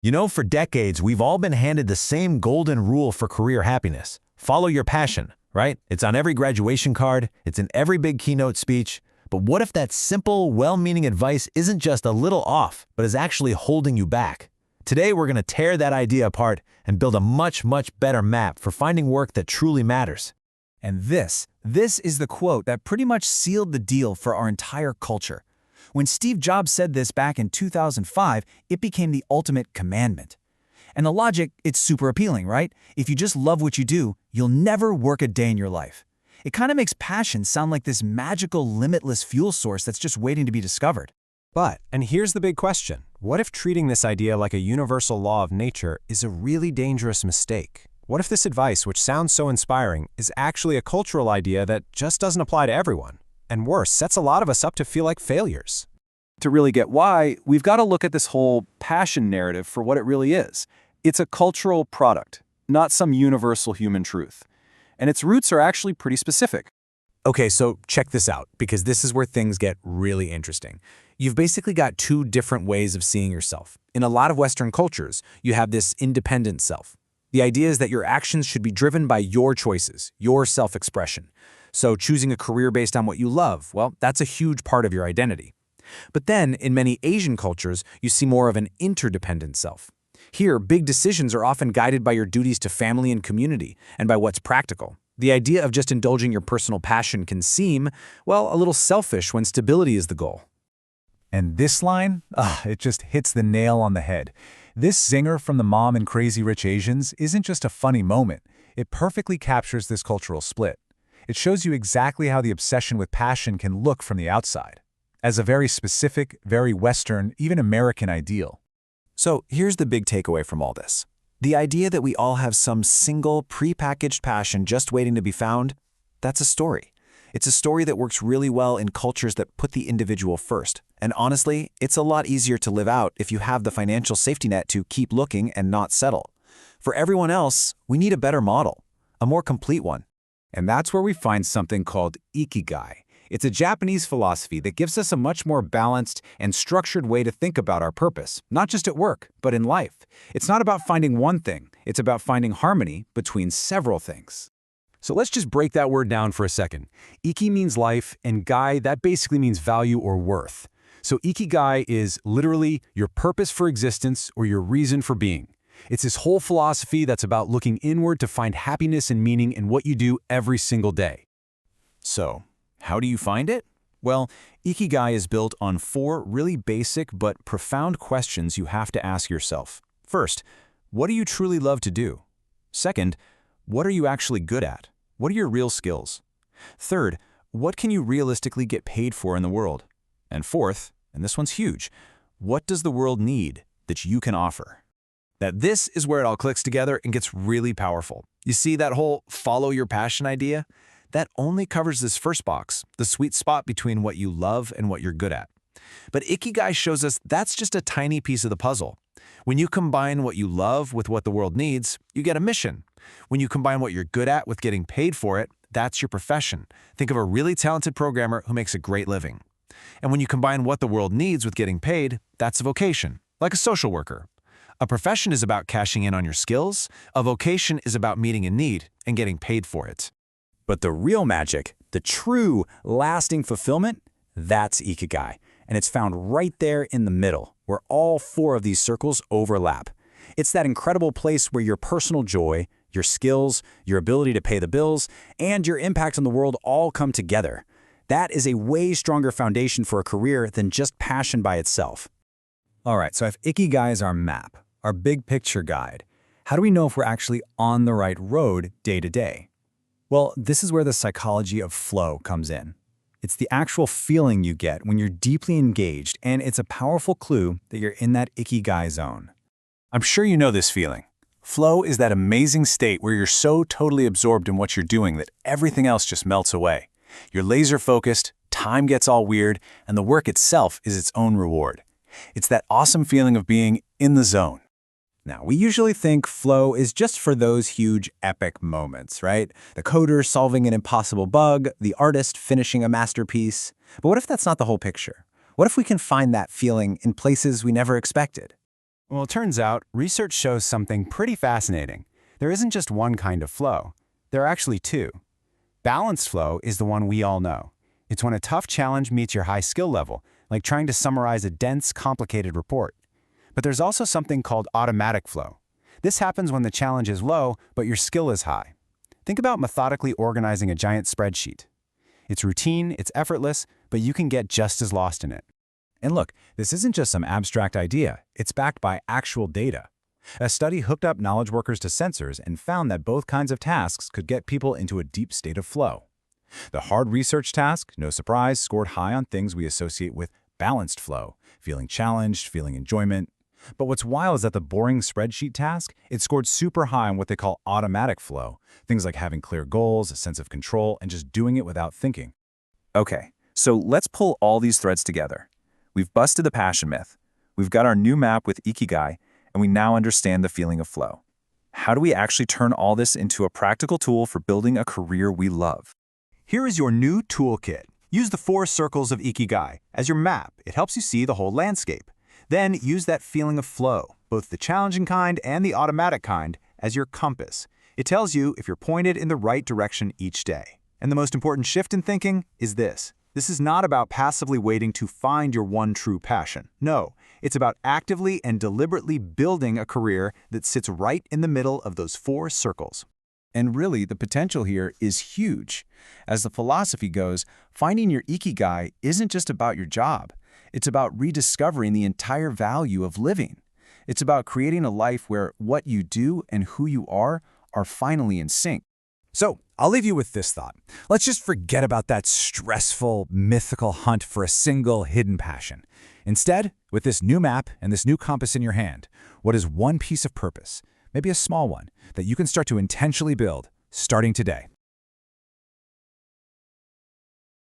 For decades, we've all been handed the same golden rule for career happiness. Follow your passion, right? It's on every graduation card, it's in every big keynote speech. But what if that simple, well-meaning advice isn't just a little off, but is actually holding you back? Today, we're going to tear that idea apart and build a much better map for finding work that truly matters. And this is the quote that pretty much sealed the deal for our entire culture. When Steve Jobs said this back in 2005, it became the ultimate commandment. And the logic, it's super appealing, right? If you just love what you do, you'll never work a day in your life. It kind of makes passion sound like this magical, limitless fuel source that's just waiting to be discovered. But, and here's the big question, what if treating this idea like a universal law of nature is a really dangerous mistake? What if this advice, which sounds so inspiring, is actually a cultural idea that just doesn't apply to everyone? And worse, sets a lot of us up to feel like failures. To really get why, we've got to look at this whole passion narrative for what it really is. It's a cultural product, not some universal human truth. And its roots are actually pretty specific. Okay, so check this out, because this is where things get really interesting. You've basically got two different ways of seeing yourself. In a lot of Western cultures, you have this independent self. The idea is that your actions should be driven by your choices, your self-expression. So choosing a career based on what you love, well, that's a huge part of your identity. But then, in many Asian cultures, you see more of an interdependent self. Here, big decisions are often guided by your duties to family and community, and by what's practical. The idea of just indulging your personal passion can seem, well, a little selfish when stability is the goal. And this line, it just hits the nail on the head. This zinger from the mom in Crazy Rich Asians isn't just a funny moment. It perfectly captures this cultural split. It shows you exactly how the obsession with passion can look from the outside, as a very specific, very Western, even American ideal. So here's the big takeaway from all this. The idea that we all have some single, prepackaged passion just waiting to be found, that's a story. It's a story that works really well in cultures that put the individual first. And honestly, it's a lot easier to live out if you have the financial safety net to keep looking and not settle. For everyone else, we need a better model, a more complete one. And that's where we find something called Ikigai. It's a Japanese philosophy that gives us a much more balanced and structured way to think about our purpose, not just at work, but in life. It's not about finding one thing, it's about finding harmony between several things. So let's just break that word down for a second. Iki means life, and gai, that basically means value or worth. So Ikigai is literally your purpose for existence or your reason for being. It's this whole philosophy that's about looking inward to find happiness and meaning in what you do every single day. So, how do you find it? Well, Ikigai is built on 4 really basic but profound questions you have to ask yourself. First, what do you truly love to do? Second, what are you actually good at? What are your real skills? Third, what can you realistically get paid for in the world? And fourth, and this one's huge, what does the world need that you can offer? This is where it all clicks together and gets really powerful. You see that whole follow your passion idea? That only covers this first box, the sweet spot between what you love and what you're good at. But Ikigai shows us that's just a tiny piece of the puzzle. When you combine what you love with what the world needs, you get a mission. When you combine what you're good at with getting paid for it, that's your profession. Think of a really talented programmer who makes a great living. And when you combine what the world needs with getting paid, that's a vocation, like a social worker. A profession is about cashing in on your skills. A vocation is about meeting a need and getting paid for it. But the real magic, the true, lasting fulfillment, that's Ikigai. And it's found right there in the middle, where all 4 of these circles overlap. It's that incredible place where your personal joy, your skills, your ability to pay the bills, and your impact on the world all come together. That is a way stronger foundation for a career than just passion by itself. All right, so if Ikigai is our map, our big picture guide, how do we know if we're actually on the right road day to day? Well, this is where the psychology of flow comes in. It's the actual feeling you get when you're deeply engaged, and it's a powerful clue that you're in that Ikigai zone. I'm sure you know this feeling. Flow is that amazing state where you're so totally absorbed in what you're doing that everything else just melts away. You're laser focused, time gets all weird, and the work itself is its own reward. It's that awesome feeling of being in the zone. Now, we usually think flow is just for those huge epic moments, right? The coder solving an impossible bug, the artist finishing a masterpiece. But what if that's not the whole picture? What if we can find that feeling in places we never expected? Well, it turns out research shows something pretty fascinating. There isn't just one kind of flow. There are actually two. Balanced flow is the one we all know. It's when a tough challenge meets your high skill level, like trying to summarize a dense, complicated report. But there's also something called automatic flow. This happens when the challenge is low, but your skill is high. Think about methodically organizing a giant spreadsheet. It's routine, it's effortless, but you can get just as lost in it. And look, this isn't just some abstract idea. It's backed by actual data. A study hooked up knowledge workers to sensors and found that both kinds of tasks could get people into a deep state of flow. The hard research task, no surprise, scored high on things we associate with balanced flow, feeling challenged, feeling enjoyment. But what's wild is that the boring spreadsheet task, it scored super high on what they call automatic flow, things like having clear goals, a sense of control, and just doing it without thinking. Okay, so let's pull all these threads together. We've busted the passion myth. We've got our new map with Ikigai, and we now understand the feeling of flow. How do we actually turn all this into a practical tool for building a career we love? Here is your new toolkit. Use the 4 circles of Ikigai as your map. It helps you see the whole landscape. Then use that feeling of flow, both the challenging kind and the automatic kind, as your compass. It tells you if you're pointed in the right direction each day. And the most important shift in thinking is this. This is not about passively waiting to find your one true passion. No, it's about actively and deliberately building a career that sits right in the middle of those 4 circles. And really, the potential here is huge. As the philosophy goes, finding your Ikigai isn't just about your job. It's about rediscovering the entire value of living. It's about creating a life where what you do and who you are finally in sync. So, I'll leave you with this thought. Let's just forget about that stressful, mythical hunt for a single hidden passion. Instead, with this new map and this new compass in your hand, what is one piece of purpose, maybe a small one, that you can start to intentionally build starting today?